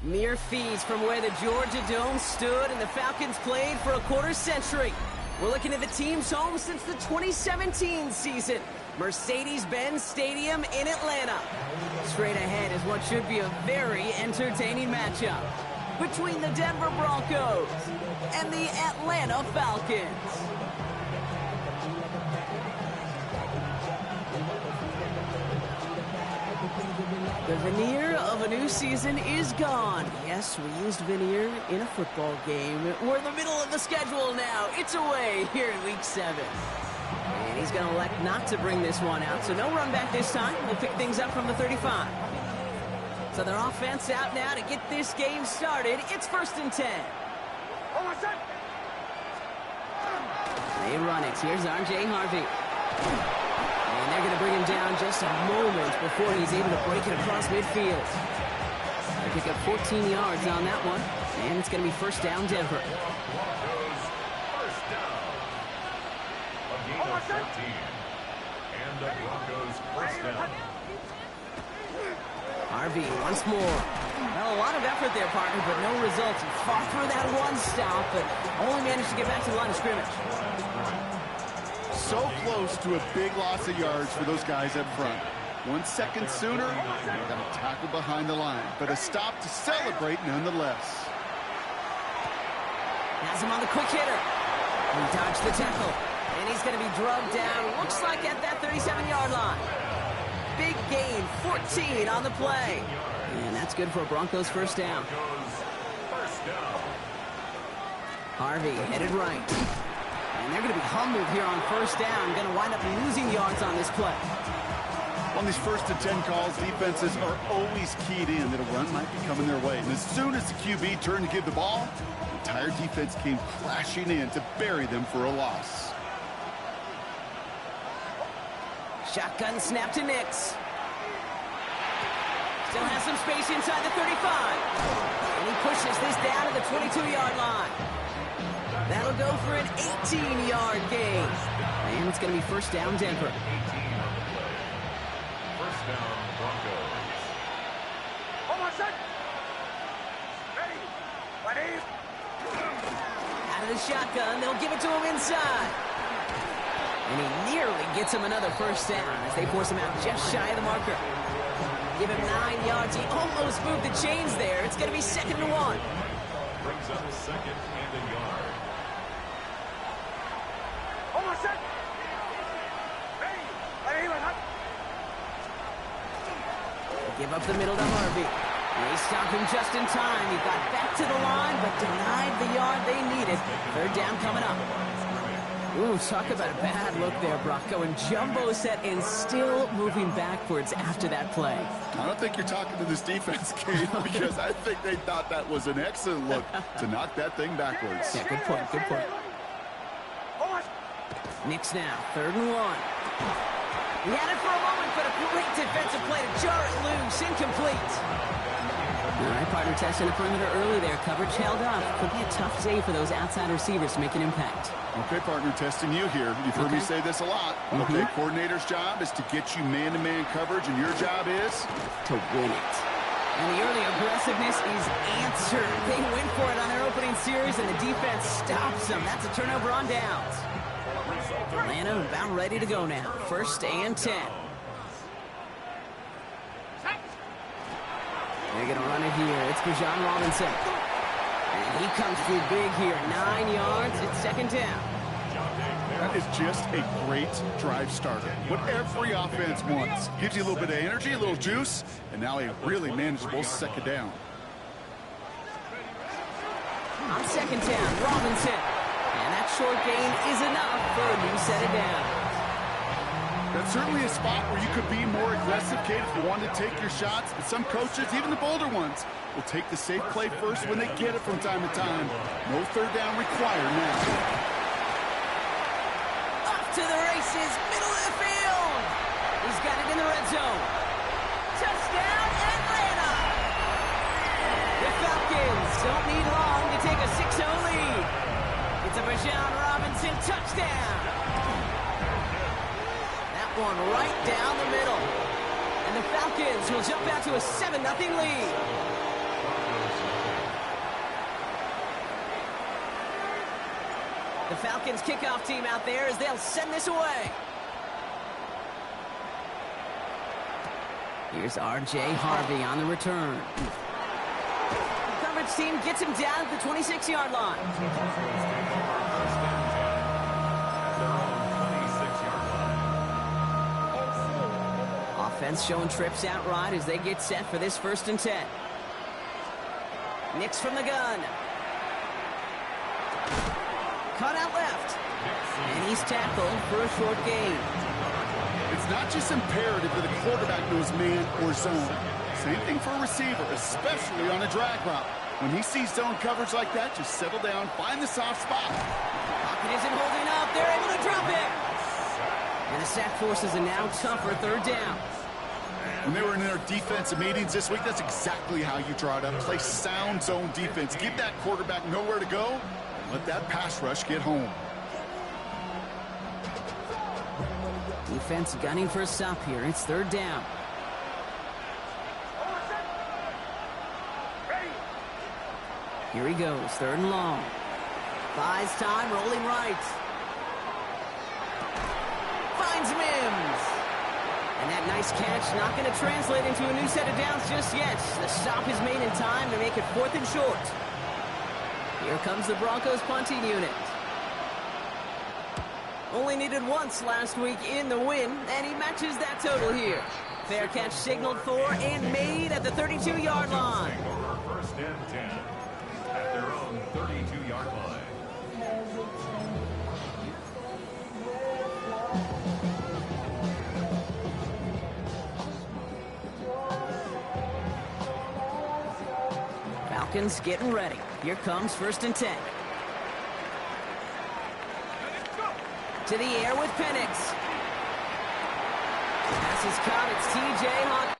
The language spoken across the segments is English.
Mere feeds from where the Georgia Dome stood and the Falcons played for a quarter century. We're looking at the team's home since the 2017 season. Mercedes-Benz Stadium in Atlanta. Straight ahead is what should be a very entertaining matchup between the Denver Broncos and the Atlanta Falcons. The veneer of a new season is gone. Yes, we used veneer in a football game. We're in the middle of the schedule now. It's away here in Week 7. And he's going to elect not to bring this one out, so no run back this time. We'll pick things up from the 35. So their offense out now to get this game started. It's 1st and 10. They run it. Here's R.J. Harvey. And they're going to bring him down just a moment before he's able to break it across midfield. They pick up 14 yards on that one. And it's going to be 1st down Denver. And the Broncos 1st down. Harvey once more. Well, a lot of effort there, partner, but no results. He fought through that one stop, but only managed to get back to the line of scrimmage. So close to a big loss of yards for those guys up front. 1 second sooner, got a tackle behind the line, but a stop to celebrate nonetheless. Has him on the quick hitter. He dodged the tackle, and he's going to be drugged down, looks like at that 37-yard line. Big gain, 14 on the play. And that's good for a Broncos 1st down. Harvey headed right. And they're going to be humbled here on 1st down. Going to wind up losing yards on this play. On these 1st and 10 calls, defenses are always keyed in that a run might be coming their way. And as soon as the QB turned to give the ball, the entire defense came crashing in to bury them for a loss. Shotgun snap to Nix. Still has some space inside the 35. And he pushes this down to the 22-yard line. That'll go for an 18-yard gain. And it's going to be 1st down Denver. 1st down Broncos. Out of the shotgun, they'll give it to him inside. And he nearly gets him another 1st down as they force him out just shy of the marker. Give him 9 yards. He almost moved the chains there. It's going to be 2nd and 1. Brings up 2nd and a yard. Give up the middle to Harvey. And they stopped him just in time. He got back to the line, but denied the yard they needed. 3rd down coming up. Ooh, talk about a bad look there, Brock. Going jumbo set and still moving backwards after that play. I don't think you're talking to this defense, Kate, because I think they thought that was an excellent look to knock that thing backwards. Yeah, good point, good point. Nix now, 3rd and 1. He had it for a moment, but a great defensive play to jar it loose, incomplete. All right, partner, testing the perimeter early there. Coverage held up. Could be a tough day for those outside receivers to make an impact. Okay, partner, testing you here. You've heard me say this a lot. Okay, coordinator's job is to get you man-to-man coverage, and your job is to win it. And the early aggressiveness is answered. They went for it on their opening series, and the defense stops them. That's a turnover on downs. Atlanta about ready to go now. 1st and 10. They're going to run it here. It's Bijan Robinson. And he comes through big here. 9 yards. It's 2nd down. That is just a great drive starter. What every offense wants. Gives you a little bit of energy, a little juice, and now a really manageable 2nd down. On 2nd down, Robinson. And that short gain is enough for a new set of downs. That's certainly a spot where you could be more aggressive, Kate, if you want to take your shots. But some coaches, even the bolder ones, will take the safe play first when they get it from time to time. No 3rd down required now. Up to the races, middle of the field. He's got it in the red zone. Touchdown, Atlanta! The Falcons don't need long to take a 6-0 lead. It's a Bijan Robinson touchdown. One right down the middle. And the Falcons will jump out to a 7-0 lead. The Falcons kickoff team out there as they'll send this away. Here's R.J. Harvey on the return. The coverage team gets him down at the 26-yard line. Offense showing trips out right as they get set for this 1st and 10. Nix from the gun. Cut out left. And he's tackled for a short gain. It's not just imperative that a quarterback knows man or zone. Same thing for a receiver, especially on a drag route. When he sees zone coverage like that, just settle down, find the soft spot. Pocket isn't holding up. They're able to drop it. And the sack forces a now tougher 3rd down. When they were in their defensive meetings this week, that's exactly how you draw it up. Play sound zone defense. Give that quarterback nowhere to go. Let that pass rush get home. Defense gunning for a stop here. It's 3rd down. Here he goes, 3rd and long. Buys time, rolling right. Finds Mims. And that nice catch not going to translate into a new set of downs just yet. The stop is made in time to make it 4th and short. Here comes the Broncos punting unit. Only needed once last week in the win, and he matches that total here. Fair catch signaled for and made at the 32-yard line. 1st and 10 at their own 32-yard line. Falcons getting ready. Here comes 1st and 10. To the air with Penix. Pass is caught. It's T.J. Hawk.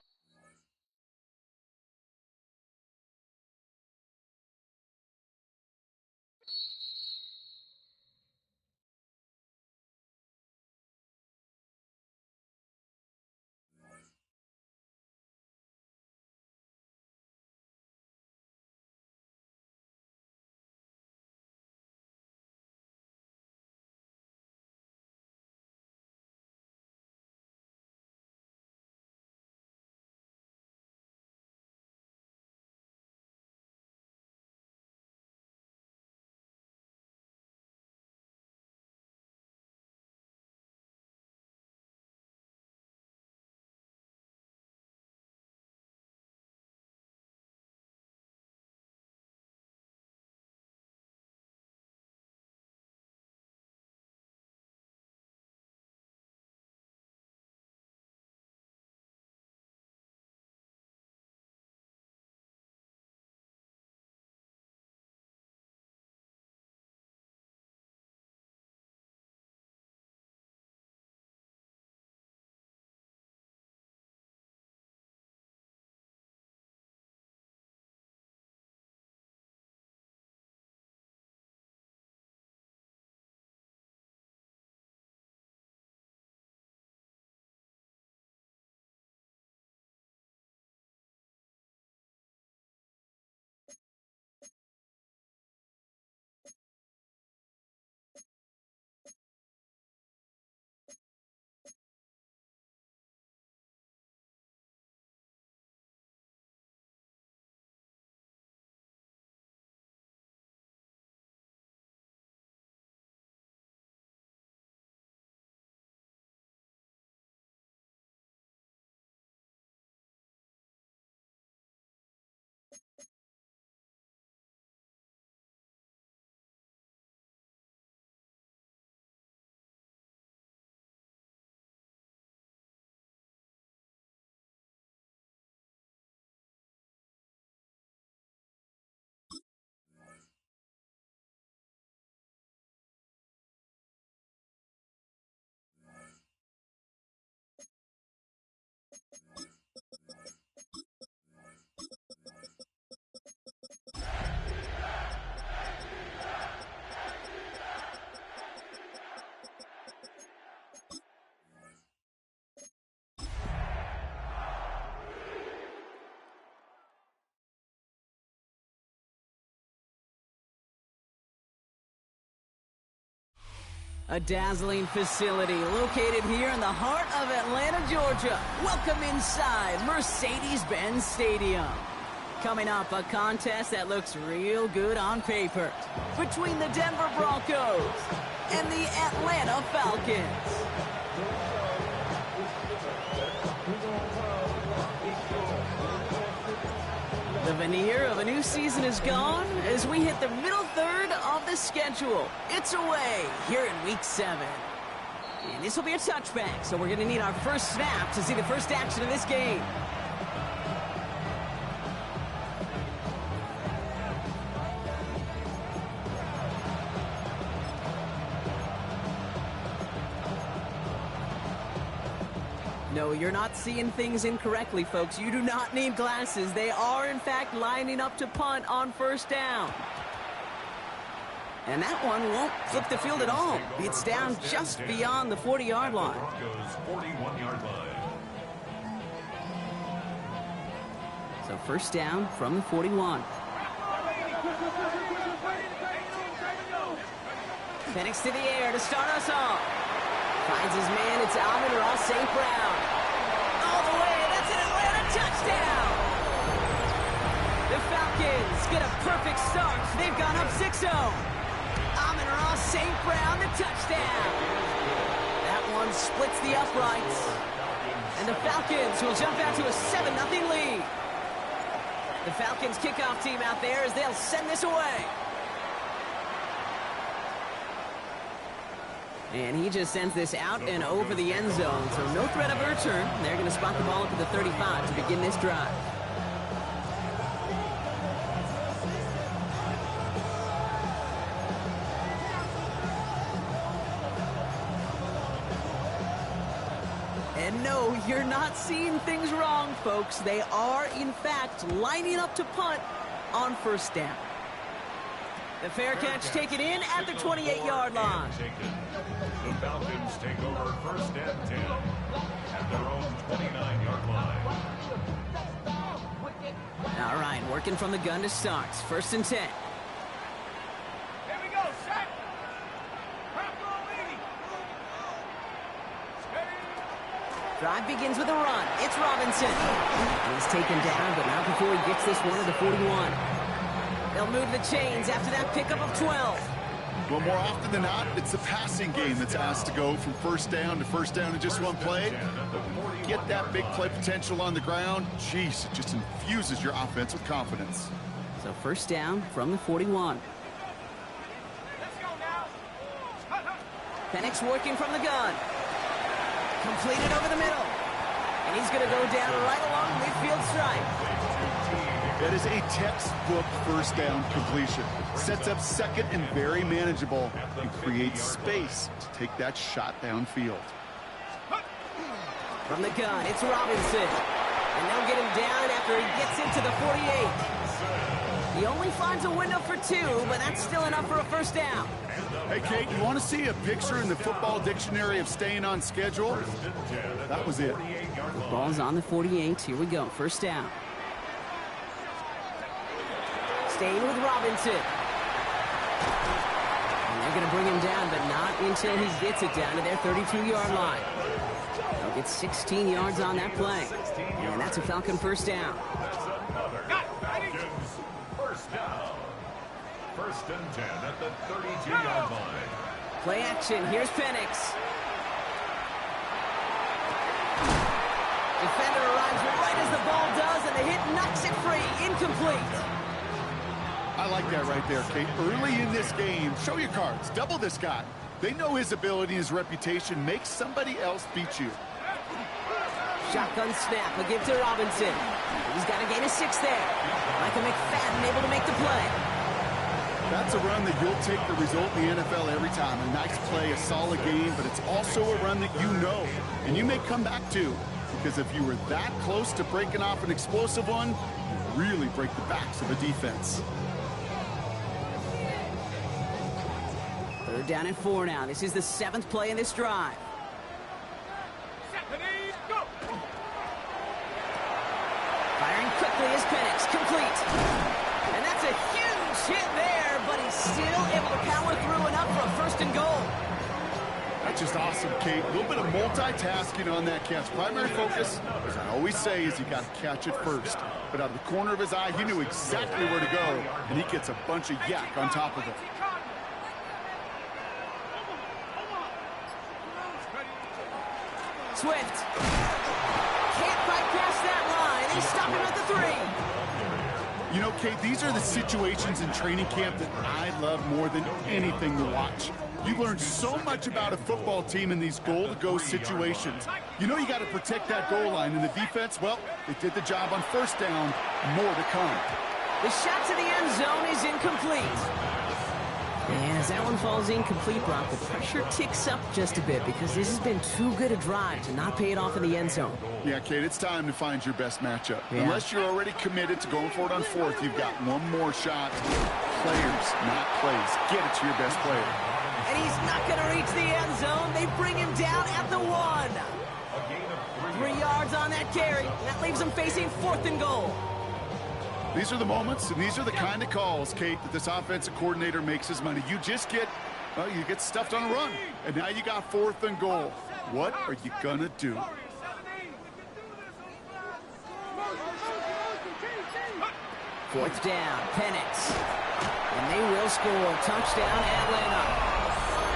A dazzling facility located here in the heart of Atlanta, Georgia. Welcome inside Mercedes-Benz Stadium. Coming up, a contest that looks real good on paper between the Denver Broncos and the Atlanta Falcons. The veneer of a new season is gone as we hit the middle third of the schedule. It's away here in Week 7. And this will be a touchback, so we're going to need our first snap to see the first action of this game. No, you're not seeing things incorrectly, folks. You do not need glasses. They are, in fact, lining up to punt on first down. And that one won't flip the field at all. It's down just beyond the 40-yard line. So first down from the 41. Penix to the air to start us off. Finds his man. It's Amon-Ra St. Brown. All the way. That's an Atlanta touchdown. The Falcons get a perfect start. They've gone up 6-0. Amon-Ra St. Brown, the touchdown. That one splits the uprights. And the Falcons will jump out to a 7-0 lead. The Falcons kickoff team out there as they'll send this away. And he just sends this out and over the end zone. So no threat of a return. They're going to spot the ball up at the 35 to begin this drive. And no, you're not seeing things wrong, folks. They are, in fact, lining up to punt on first down. The fair catch taken in at the 28-yard line. The Falcons take over first and 10 at their own 29-yard line. All right, working from the gun to start. First and 10. Here we go, set. Drive begins with a run. It's Robinson. He's taken down, but not before he gets this one to the 41. They'll move the chains after that pickup of 12. Well, more often than not, it's the passing game that's asked to go from first down in just one play. But when you get that big play potential on the ground, geez, it just infuses your offense with confidence. So first down from the 41. Let's go now. Penix working from the gun. Completed over the middle. And he's going to go down right along the midfield stripe. That is a textbook first down completion. Sets up second and very manageable and creates space to take that shot downfield. From the gun, it's Robinson. And they'll get him down after he gets into the 48. He only finds a window for 2, but that's still enough for a first down. Hey, Kate, you want to see a picture in the football dictionary of staying on schedule? That was it. The ball's on the 48. Here we go. First down. Staying with Robinson. And they're going to bring him down, but not until he gets it down to their 32-yard line. They'll get 16 yards on that play. And that's a Falcon first down. First down. First and 10 at the 32-yard line. Play action. Here's Penix. Defender arrives right as the ball does, and the hit knocks it free. Incomplete. I like that right there, Kate. Early in this game, show your cards. Double this guy. They know his ability and his reputation makes somebody else beat you. Shotgun snap. A give to Robinson. He's got to gain a 6 there. Michael McFadden able to make the play. That's a run that you'll take the result in the NFL every time. A nice play, a solid game, but it's also a run that you know, and you may come back to. Because if you were that close to breaking off an explosive one, you really break the backs of a defense. Third down and 4 now. This is the 7th play in this drive. Go. Firing quickly is Penix. Complete. And that's a huge hit there, but he's still able to power through enough for a first and goal. Just awesome, Kate. A little bit of multitasking on that catch. Primary focus, as I always say, is you got to catch it first. But out of the corner of his eye, he knew exactly where to go, and he gets a bunch of yak on top of it. Swift. Can't quite pass that line. They stop him at the 3. You know, Kate, these are the situations in training camp that I love more than anything to watch. You learn so much about a football team in these goal-to-go situations. You know you got to protect that goal line, and the defense, well, they did the job on first down. More to come. The shot to the end zone is incomplete. And as that one falls incomplete, Brock, the pressure ticks up just a bit because this has been too good a drive to not pay it off in the end zone. Yeah, Kate, it's time to find your best matchup. Yeah. Unless you're already committed to going for it on fourth, you've got one more shot. Players, not plays. Get it to your best player. And he's not going to reach the end zone. They bring him down at the 1. 3 yards on that carry. And that leaves him facing 4th and goal. These are the moments, and these are the kind of calls, Kate, that this offensive coordinator makes his money. You just get, well, you get stuffed on a run, and now you got 4th and goal. What are you going to do? 4th down, Penix. And they will score. Touchdown, Atlanta.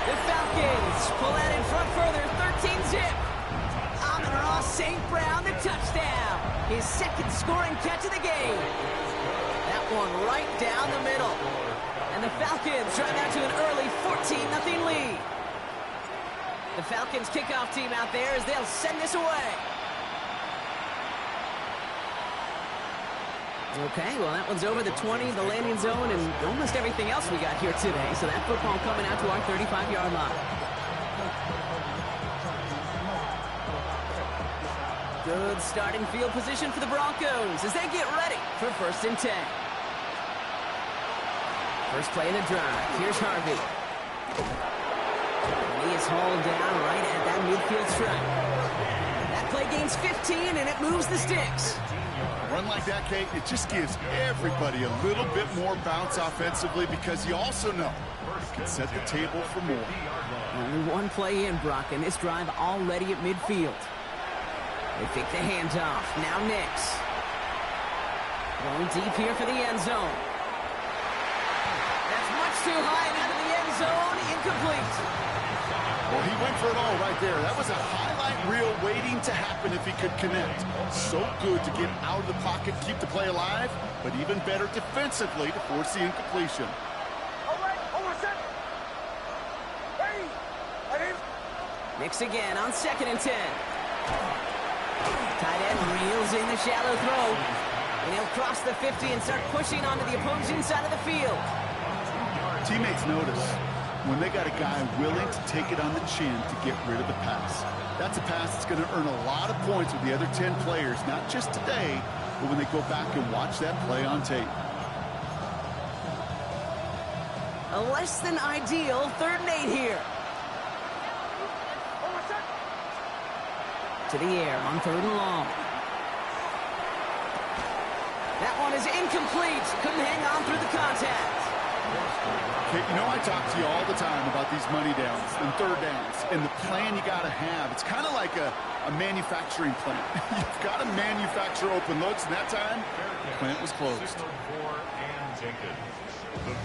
The Falcons pull out in front further, 13-zip. Amon-Ra St. Brown, the touchdown. His second scoring catch of the game. That one right down the middle. And the Falcons drive out to an early 14-0 lead. The Falcons kickoff team out there as they'll send this away. Okay, well, that one's over the 20, the landing zone, and almost everything else we got here today. So that football coming out to our 35-yard line. Good starting field position for the Broncos as they get ready for 1st and 10. First play of the drive. Here's Harvey. And he is hauled down right at that midfield stripe. That play gains 15, and it moves the sticks. A run like that, Kate, it just gives everybody a little bit more bounce offensively because you also know it can set the table for more. Only one play in, Brock, and this drive already at midfield. They fake the handoff. Now Nix. Going deep here for the end zone. That's much too high and out of the end zone. Incomplete. Well, he went for it all right there. That was a highlight reel waiting to happen if he could connect. So good to get out of the pocket, keep the play alive, but even better defensively to force the incompletion. Nix again on 2nd and 10. Tight end reels in the shallow throw. And he'll cross the 50 and start pushing onto the opposing side of the field. Teammates notice when they got a guy willing to take it on the chin to get rid of the pass. That's a pass that's going to earn a lot of points with the other 10 players, not just today, but when they go back and watch that play on tape. A less than ideal 3rd and 8 here. To the air on 3rd and long. That one is incomplete. Couldn't hang on through the contact. Okay, you know I talk to you all the time about these money downs and 3rd downs and the plan you got to have. It's kind of like a manufacturing plant. You've got to manufacture open looks, and that time, the plant was closed. The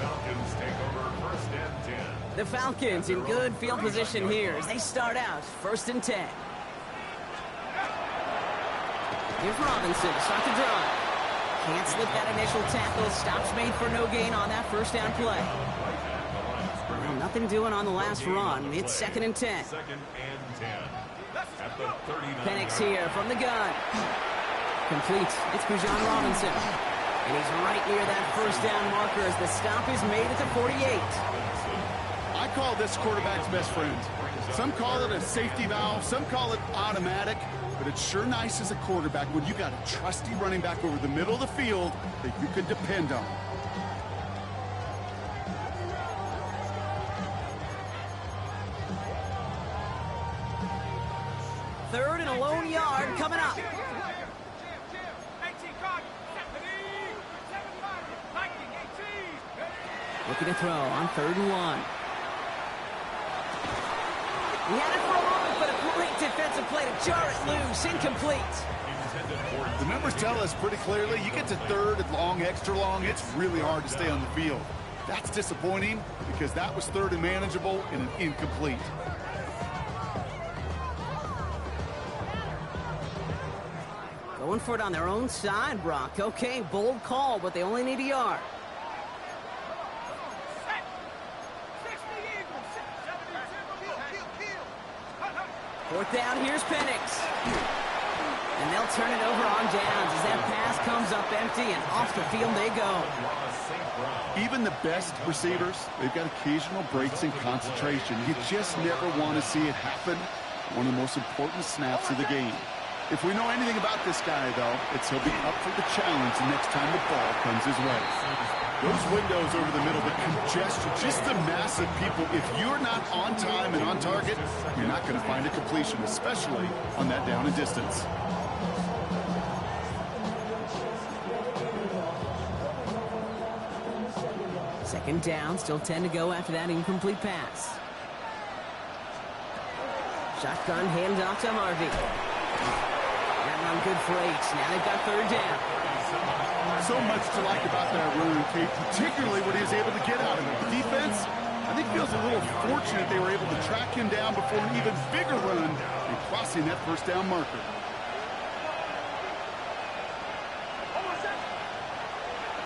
Falcons take over 1st and 10. The Falcons in good field position here as they start out 1st and 10. Here's Robinson to start the drive. Can't slip that initial tackle. Stops made for no gain on that 1st down play. Well, nothing doing on the last run. It's 2nd and 10. 2nd and 10. At the 39. Penix here from the gun. Complete. It's Bijan Robinson. And he's right near that 1st down marker as the stop is made at the 48. I call this quarterback's best friend. Some call it a safety valve. Some call it automatic. But it's sure nice as a quarterback when you got a trusty running back over the middle of the field that you can depend on. Third and a lone yard coming up. Looking to throw on 3rd and 1. He had it for a moment, but a great defensive play to jar it loose. Incomplete. The numbers tell us pretty clearly, you get to third and long, extra long, it's really hard to stay on the field. That's disappointing because that was third and manageable and an incomplete. Going for it on their own side, Brock. Okay, bold call, but they only need a yard. Fourth down, here's Penix. And they'll turn it over on downs as that pass comes up empty and off the field they go. Even the best receivers, they've got occasional breaks in concentration. You just never want to see it happen. One of the most important snaps of the game. If we know anything about this guy, though, it's he'll be up for the challenge the next time the ball comes his way. Those windows over the middle, the congestion, just the mass of people. If you're not on time and on target, you're not going to find a completion, especially on that down and distance. Second down, still 10 to go after that incomplete pass. Shotgun handoff to Harvey. That run good for 8. Now they've got third down. So much to like about that run, Kate, particularly what he was able to get out of it. The defense, I think, feels a little fortunate they were able to track him down before an even bigger run and crossing that first down marker.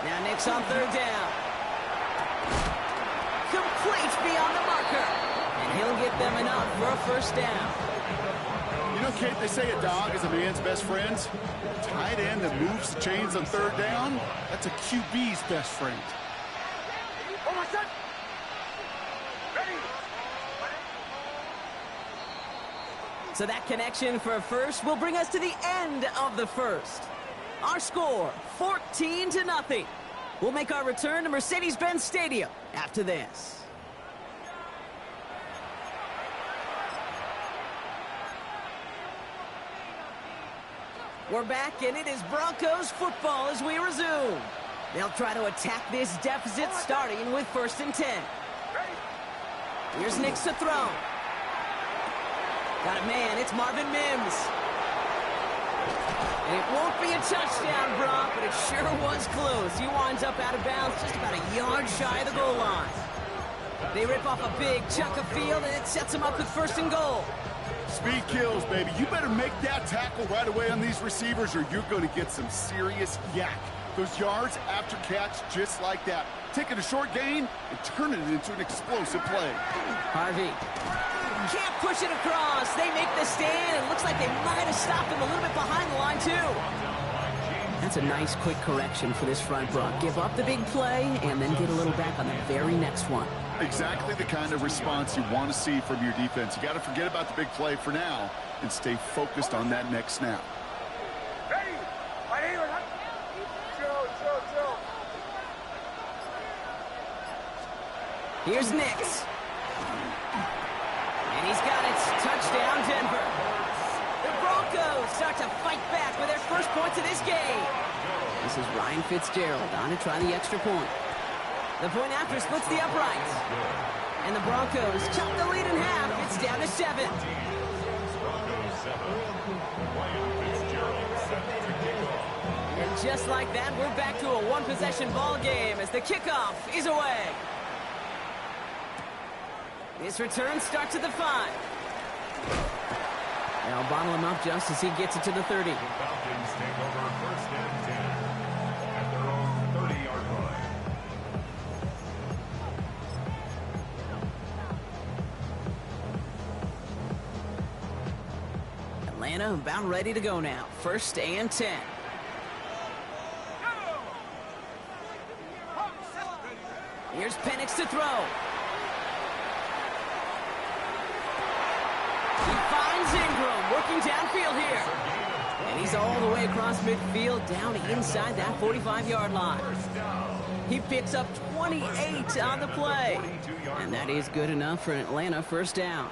Now Nick's on third down. Complete beyond the marker. And he'll get them enough for a first down. You know, Kate, they say a dog is a man's best friend. Tight end that moves the chains on third down, that's a QB's best friend. So that connection for a first will bring us to the end of the first. Our score, 14-0. We'll make our return to Mercedes-Benz Stadium after this. We're back, and it is Broncos football as we resume. They'll try to attack this deficit, starting with 1st and 10. Here's Nix to throw. Got a man, it's Marvin Mims. And it won't be a touchdown, Brock, but it sure was close. He winds up out of bounds just about a yard shy of the goal line. They rip off a big chunk of field, and it sets them up with 1st and goal. Speed kills, baby. You better make that tackle right away on these receivers or you're going to get some serious yak. Those yards after catch just like that. Taking a short gain and turning it into an explosive play. Harvey can't push it across. They make the stand. It looks like they might have stopped him a little bit behind the line, too. That's a nice, quick correction for this front, Brock. Give up the big play and then get a little back on the very next one. Exactly the kind of response you want to see from your defense. You got to forget about the big play for now and stay focused on that next snap. Ready? Right here. Chill. Here's Nix. And he's got it. Touchdown, Denver. The Broncos start to fight back with their first points of this game. This is Ryan Fitzgerald on to try the extra point. The point after splits the uprights. And the Broncos chop the lead in half. It's down to 7. And just like that, we're back to a one-possession ball game as the kickoff is away. This return starts at the 5. They'll bottle him up just as he gets it to the 30. The Falcons take over 1st and 10 at their own 30-yard line. Atlanta about ready to go now. 1st and 10. Here's Penix to throw. He finds Ingram working downfield here. And he's all the way across midfield down inside that 45-yard line. He picks up 28 on the play. And that is good enough for an Atlanta first down.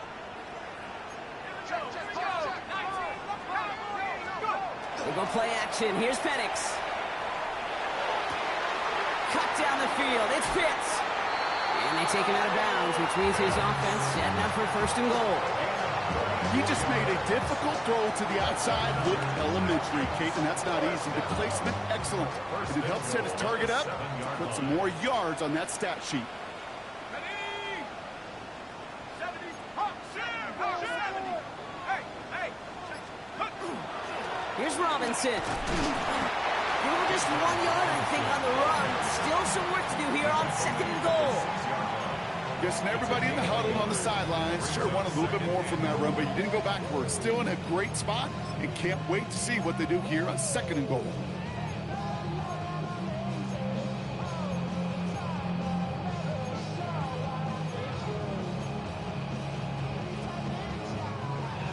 We'll go play action. Here's Penix. Cut down the field. It's Pitts. And they take him out of bounds, which means his offense setting up for 1st and goal. He just made a difficult throw to the outside look elementary, Kate, and that's not easy. The placement, excellent. And it helps set his target up to put some more yards on that stat sheet. Here's Robinson. Over just 1 yard, I think, on the run. Still some work to do here on 2nd and goal. Guessing everybody in the huddle on the sidelines sure wanted a little bit more from that run, but you didn't go backwards. Still in a great spot, and can't wait to see what they do here on 2nd and goal.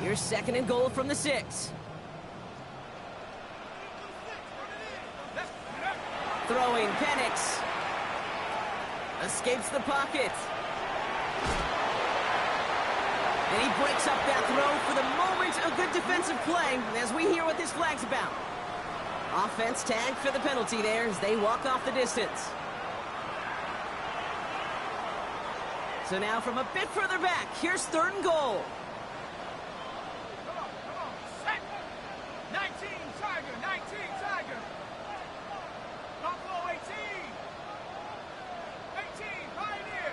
Here's 2nd and goal from the 6. Throwing, Penix. Escapes the pocket. And he breaks up that throw for the moment. A good defensive play as we hear what this flag's about. Offense tagged for the penalty there as they walk off the distance. So now from a bit further back, here's 3rd and goal. 19 Tiger, 19 Tiger. Buffalo 18. 18 Pioneer.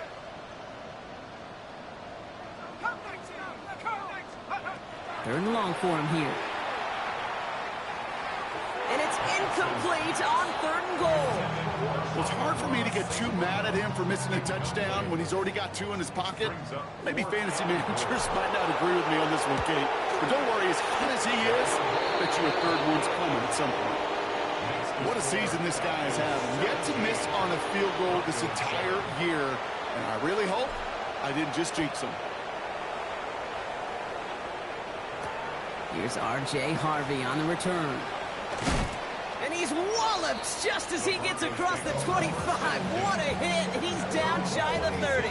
Come 19. Come 19. 3rd and long for him here. And it's incomplete on 3rd and goal. Well, it's hard for me to get too mad at him for missing a touchdown when he's already got 2 in his pocket. Maybe fantasy managers might not agree with me on this one, Kate. But don't worry, as hot as he is, I bet you a 3rd one's coming at some point. What a season this guy is having. Yet to miss on a field goal this entire year. And I really hope I didn't just jinx him. Here's R.J. Harvey on the return. And he's walloped just as he gets across the 25. What a hit. He's down shy of the 30.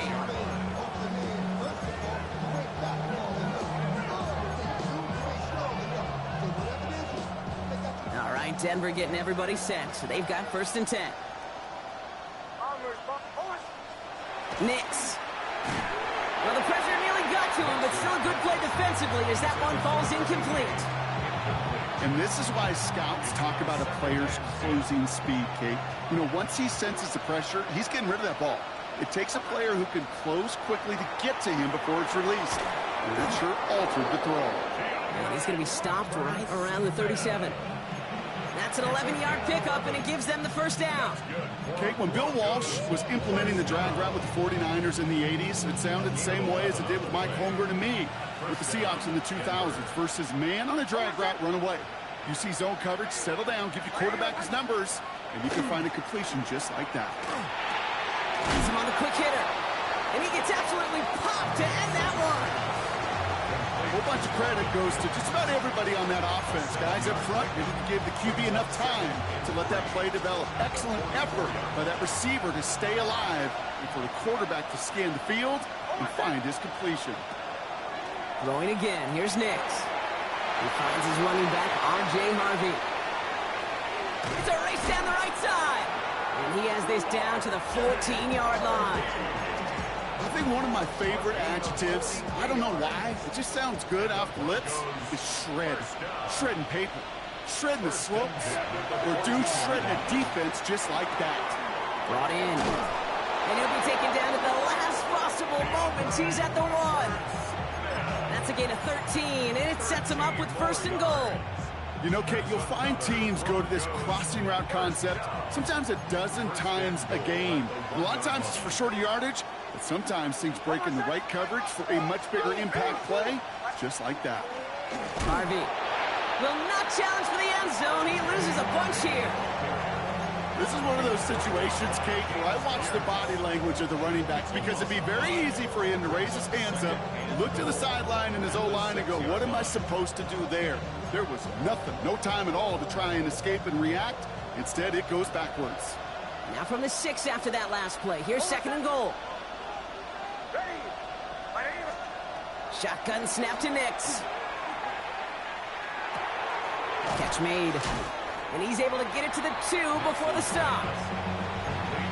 All right, Denver getting everybody set. So they've got 1st and 10. Nix. Well, the pressure nearly got to him, but still a good play defensively as that one falls incomplete. And this is why scouts talk about a player's closing speed, Kate. You know, once he senses the pressure, he's getting rid of that ball. It takes a player who can close quickly to get to him before it's released. And that sure altered the throw. And he's going to be stopped right around the 37. That's an 11-yard pickup, and it gives them the 1st down. Kate, when Bill Walsh was implementing the drag route with the 49ers in the 80s, it sounded the same way as it did with Mike Holmgren and me with the Seahawks in the 2000s versus man on a drag route, run away. You see zone coverage, settle down, give your quarterback his numbers, and you can find a completion just like that. He's him on the quick hitter, and he gets absolutely popped to end that one. A whole bunch of credit goes to just about everybody on that offense. Guys up front didn't give the QB enough time to let that play develop. Excellent effort by that receiver to stay alive and for the quarterback to scan the field and find his completion. Throwing again. Here's Nix. He finds his running back, R.J. Harvey. It's a race down the right side. And he has this down to the 14-yard line. I think one of my favorite adjectives, I don't know why, it just sounds good off the lips, is shred. Shredding paper. Shredding the slopes. Or dude shredding a defense just like that. Brought in. And he'll be taken down at the last possible moment. He's at the 1. That's a gain of 13, and it sets him up with 1st and goal. You know, Kate, you'll find teams go to this crossing route concept sometimes a dozen times a game. A lot of times it's for shorter yardage, but sometimes things break in the right coverage for a much bigger impact play, just like that. Harvey will not challenge for the end zone. He loses a bunch here. This is one of those situations, Kate, where I watch the body language of the running backs because it'd be very easy for him to raise his hands up, look to the sideline in his O-line and go, what am I supposed to do there? There was nothing, no time at all to try and escape and react. Instead, it goes backwards. Now from the 6 after that last play. Here's 2nd and goal. Shotgun snap to Nix. Catch made. And he's able to get it to the 2 before the stop.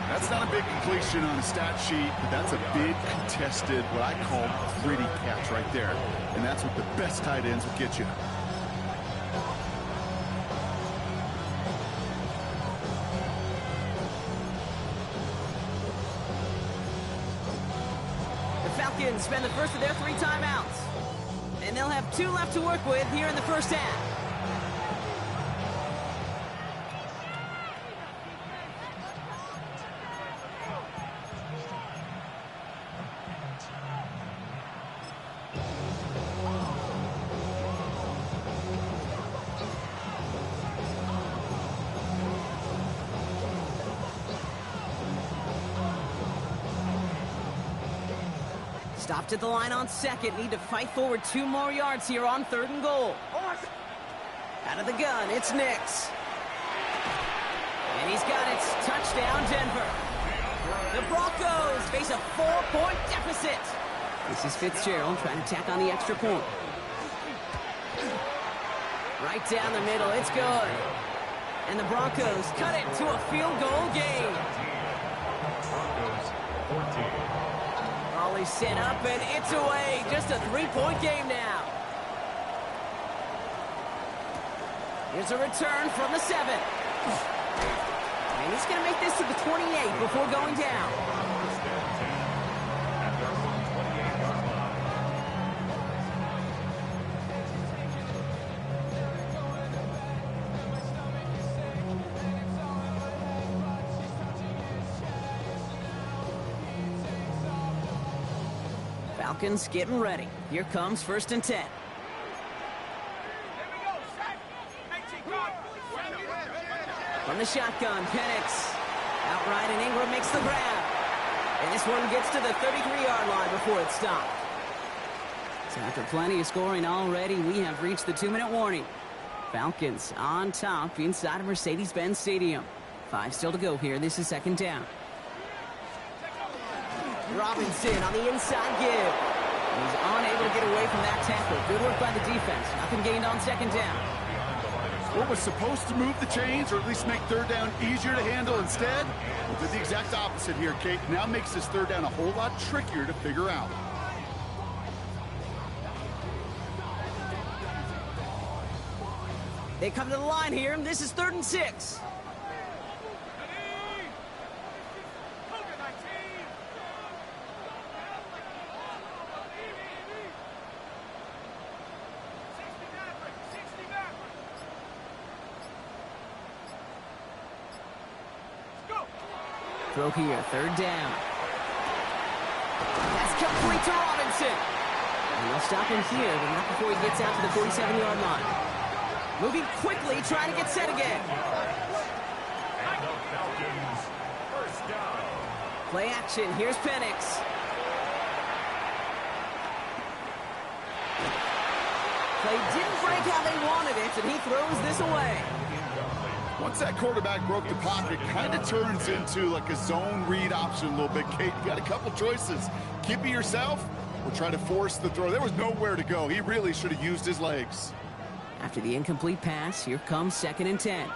That's not a big completion on a stat sheet, but that's a big contested, what I call gritty catch right there. And that's what the best tight ends will get you. The Falcons spend the first of their 3 timeouts. And they'll have 2 left to work with here in the first half. Stopped at the line on second. Need to fight forward 2 more yards here on 3rd and goal. Out of the gun, it's Nix. And he's got it. Touchdown, Denver. The Broncos face a 4-point deficit. This is Fitzgerald trying to tack on the extra point. Right down the middle, it's good. And the Broncos cut it to a field goal game. Broncos 14. Ollie set up, and it's away. Just a 3-point game now. Here's a return from the 7. And he's going to make this to the 28 before going down. First and 10 at their own 28-yard line. Falcons getting ready. Here comes 1st and 10. Here we go, set. 18 guard. From the shotgun, Penix. Outright, and Ingram makes the grab. And this one gets to the 33-yard line before it's stopped. So after plenty of scoring already, we have reached the 2-minute warning. Falcons on top inside of Mercedes-Benz Stadium. 5 still to go here. This is 2nd down. Robinson on the inside give. He's unable to get away from that tackle. Good work by the defense. Nothing gained on 2nd down. What was supposed to move the chains, or at least make 3rd down easier to handle instead, did the exact opposite here, Kate. Now makes this 3rd down a whole lot trickier to figure out. They come to the line here, and this is 3rd and 6. Throw here, 3rd down. That's complete to Robinson. And they'll stop him here, but not before he gets out to the 47-yard line. Moving quickly, trying to get set again. And the Falcons first down. Play action, here's Penix. Play didn't break how they wanted it, and he throws this away. Once that quarterback broke the pocket, kind of turns into like a zone read option a little bit, Kate. You got a couple choices. Keep it yourself or try to force the throw. There was nowhere to go. He really should have used his legs. After the incomplete pass, here comes 2nd and 10.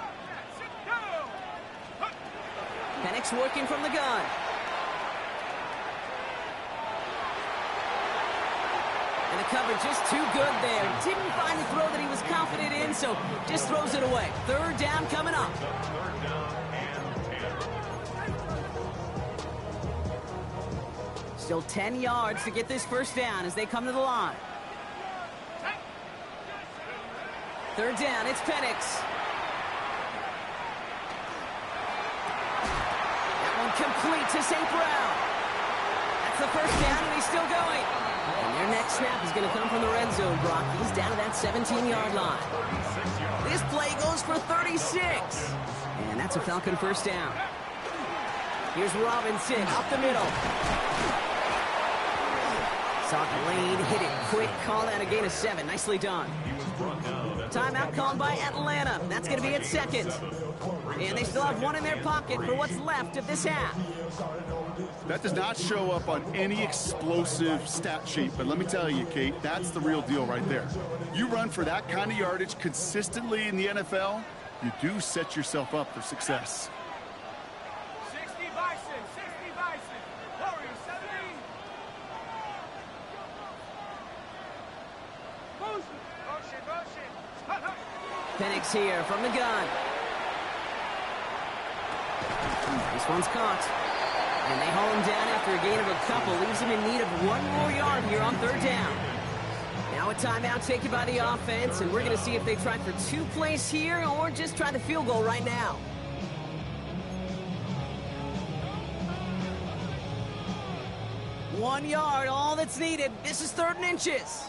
Penix working from the gun. And the coverage is too good there. Didn't find the throw that he was confident in, so just throws it away. 3rd down coming up. 3rd down and 10. Still 10 yards to get this 1st down as they come to the line. 3rd down, it's Penix. That one complete to St. Brown. That's the 1st down, and he's still going. And their next snap is going to come from the red zone, Brock. He's down to that 17-yard line. This play goes for 36. And that's a Falcon 1st down. Here's Robinson up the middle. Saw the lane, hit it quick, call out a gain of 7. Nicely done. Timeout called by Atlanta. That's going to be at 2nd. And they still have 1 in their pocket for what's left of this half. That does not show up on any explosive stat sheet, but let me tell you, Kate, that's the real deal right there. You run for that kind of yardage consistently in the NFL, you do set yourself up for success. 60 by 6. Penix here from the gun. This one's caught. And they haul him down after a gain of a couple. Leaves him in need of 1 more yard here on 3rd down. Now a timeout taken by the offense, and we're going to see if they try for 2 plays here or just try the field goal right now. One yard, all that's needed. This is 3rd and inches.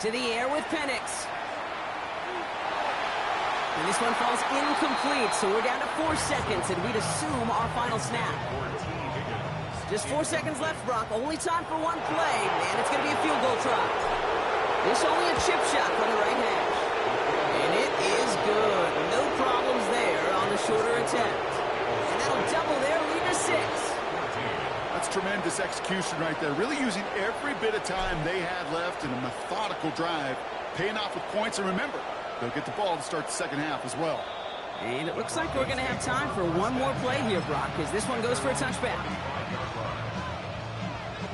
To the air with Penix. And this one falls incomplete, so we're down to 4 seconds, and we'd assume our final snap. Just 4 seconds left, Brock. Only time for 1 play, and it's going to be a field goal try. This only a chip shot from the right hash. And it is good. No problems there on the shorter attempt. And that'll double their lead to 6. That's tremendous execution right there. Really using every bit of time they had left in a methodical drive, paying off with points. And remember, they'll get the ball to start the second half as well. And it looks like we're going to have time for 1 more play here, Brock, because this one goes for a touchback.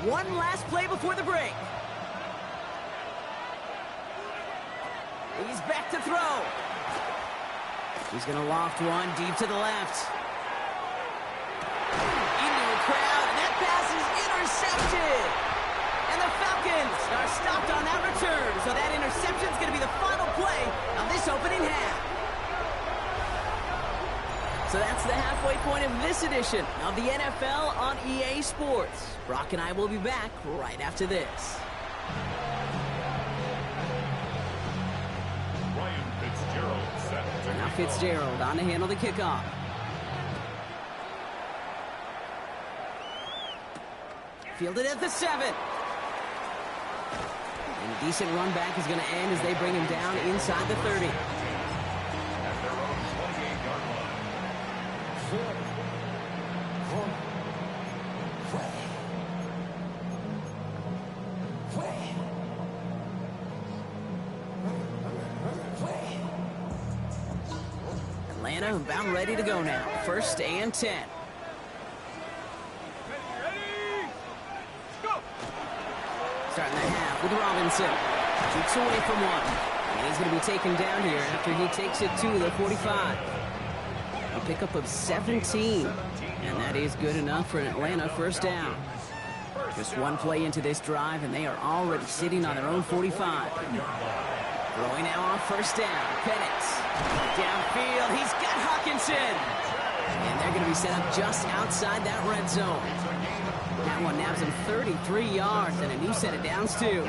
1 last play before the break. He's back to throw. He's going to loft one deep to the left. Into the crowd, and that pass is intercepted. And the Falcons are stopped on that return, so that interception is going to be the final play of this opening half. So that's the halfway point of this edition of the NFL on EA Sports. Brock and I will be back right after this. Now Fitzgerald on to handle the kickoff. Fielded at the 7. And a decent run back is going to end as they bring him down inside the 30. Atlanta about ready to go now. 1st and 10. Starting the half with Robinson. Keeps away from 1. And he's going to be taken down here after he takes it to the 45. A pickup of 17. And that is good enough for an Atlanta 1st down. Just 1 play into this drive, and they are already sitting on their own 45. Throwing now on 1st down. Penix. Downfield. He's got Hawkinson. And they're going to be set up just outside that red zone. That one nabs him 33 yards and a new set of downs, too.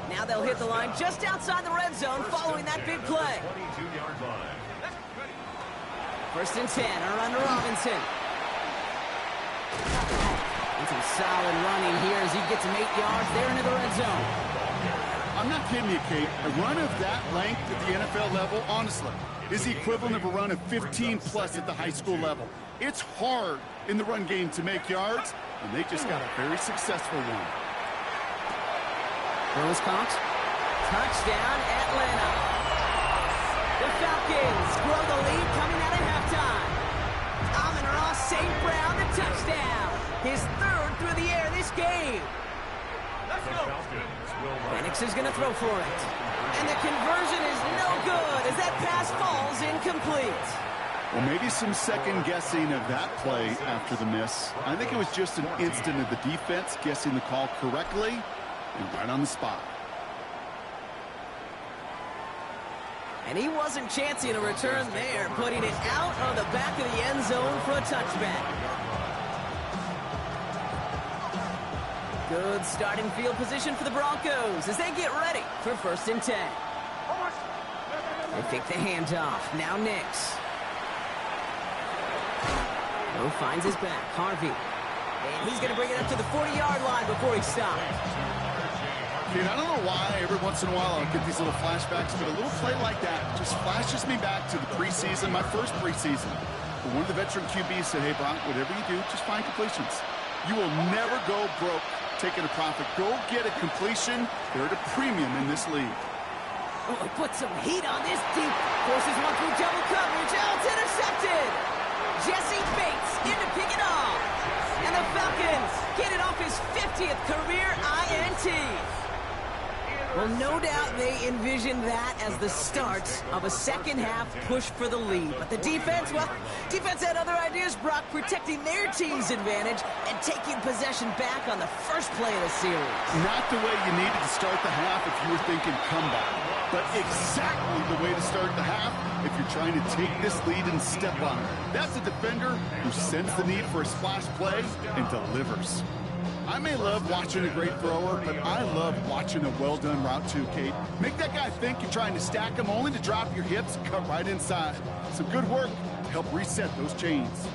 Now they'll hit the line just outside the red zone following that big play. 1st and 10. A run to Robinson. And some solid running here as he gets him 8 yards there into the red zone. I'm not kidding you, Kate. A run of that length at the NFL level, honestly, is the equivalent of a run of 15-plus at the high school level. It's hard in the run game to make yards, and they just got a very successful one. Throws caught. Touchdown, Atlanta. The Falcons grow the lead coming out of halftime. Amon-Ra St. Brown, the touchdown. His 3rd through the air this game. Let's go. Penix is going to throw for it. And the conversion is no good as that pass falls incomplete. Well, maybe some second-guessing of that play after the miss. I think it was just an instant of the defense guessing the call correctly and right on the spot. And he wasn't chancing a return there, putting it out of the back of the end zone for a touchback. Good starting field position for the Broncos as they get ready for 1st and 10. They take the handoff. Now Nix. Moe finds his back. Harvey. And he's going to bring it up to the 40-yard line before he stops. Dude, I don't know why every once in a while I'll get these little flashbacks, but a little play like that just flashes me back to the preseason, my first preseason. But one of the veteran QBs said, hey, Brock, whatever you do, just find completions. You will never go broke taking a profit. Go get a completion. They're at a premium in this league. Oh, he put some heat on this deep. Forces one through double coverage. Oh, it's intercepted. Jesse Bates in to pick it off. And the Falcons get it off his 50th career INT. Well, no doubt they envisioned that as the start of a second-half push for the lead. But the defense, well, defense had other ideas, Brock, protecting their team's advantage and taking possession back on the first play of the series. Not the way you needed to start the half if you were thinking comeback, but exactly the way to start the half if you're trying to take this lead and step on it. That's a defender who senses the need for a splash play and delivers. I may love watching a great thrower, but I love watching a well-done route too, Kate. Make that guy think you're trying to stack him only to drop your hips and cut right inside. Some good work to help reset those chains.